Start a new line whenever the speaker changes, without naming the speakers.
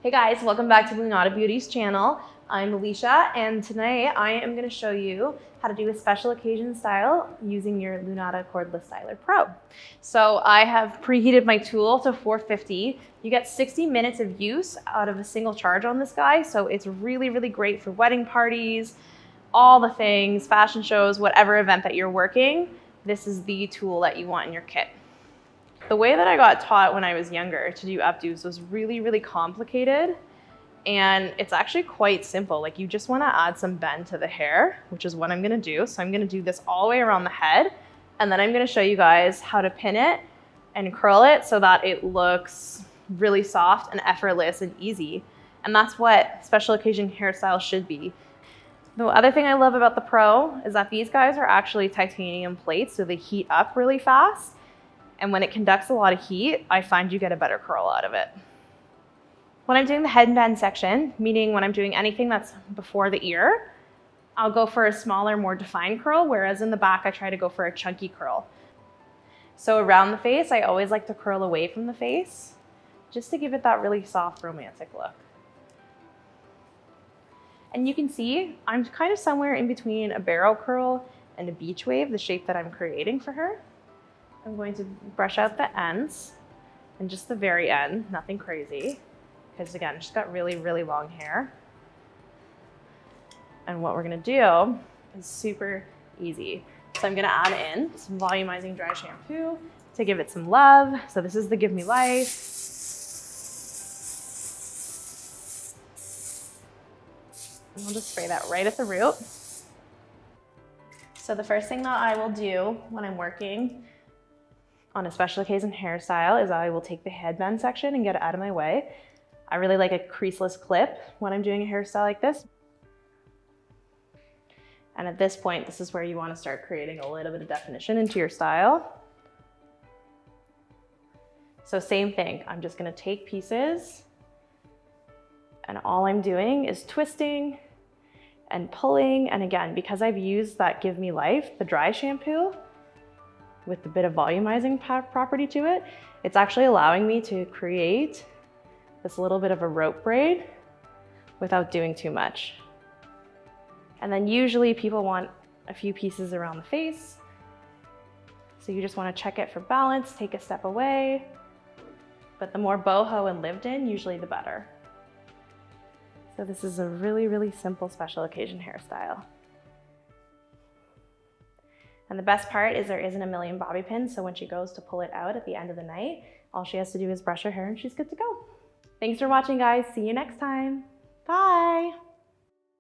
Hey guys, welcome back to Lunata Beauty's channel. I'm Alicia, and today I am going to show you how to do a special occasion style using your Lunata Cordless Styler PRO. So I have preheated my tool to 450. You get 60 minutes of use out of a single charge on this guy, so it's really, really great for wedding parties, all the things, fashion shows, whatever event that you're working. This is the tool that you want in your kit. The way that I got taught when I was younger to do updos was really, really complicated. And it's actually quite simple. Like, you just want to add some bend to the hair, which is what I'm going to do. So I'm going to do this all the way around the head. And then I'm going to show you guys how to pin it and curl it so that it looks really soft and effortless and easy. And that's what special occasion hairstyle should be. The other thing I love about the Pro is that these guys are actually titanium plates, so they heat up really fast. And when it conducts a lot of heat, I find you get a better curl out of it. When I'm doing the headband section, meaning when I'm doing anything that's before the ear, I'll go for a smaller, more defined curl, whereas in the back, I try to go for a chunky curl. So around the face, I always like to curl away from the face, just to give it that really soft, romantic look. And you can see, I'm kind of somewhere in between a barrel curl and a beach wave, the shape that I'm creating for her. I'm going to brush out the ends and just the very end, nothing crazy, because again, she's got really, really long hair. And what we're gonna do is super easy. So I'm gonna add in some volumizing dry shampoo to give it some love. So this is the Give Me Life. And we'll just spray that right at the root. So the first thing that I will do when I'm working on a special occasion hairstyle is I will take the headband section and get it out of my way. I really like a creaseless clip when I'm doing a hairstyle like this. And at this point, this is where you want to start creating a little bit of definition into your style. So same thing, I'm just going to take pieces and all I'm doing is twisting and pulling. And again, because I've used that Give Me Life, the dry shampoo, with a bit of volumizing property to it, it's actually allowing me to create this little bit of a rope braid without doing too much. And then usually people want a few pieces around the face. So you just want to check it for balance, take a step away. But the more boho and lived in, usually the better. So this is a really, really simple special occasion hairstyle. And the best part is there isn't a million bobby pins, so when she goes to pull it out at the end of the night, all she has to do is brush her hair and she's good to go. Thanks for watching, guys. See you next time. Bye.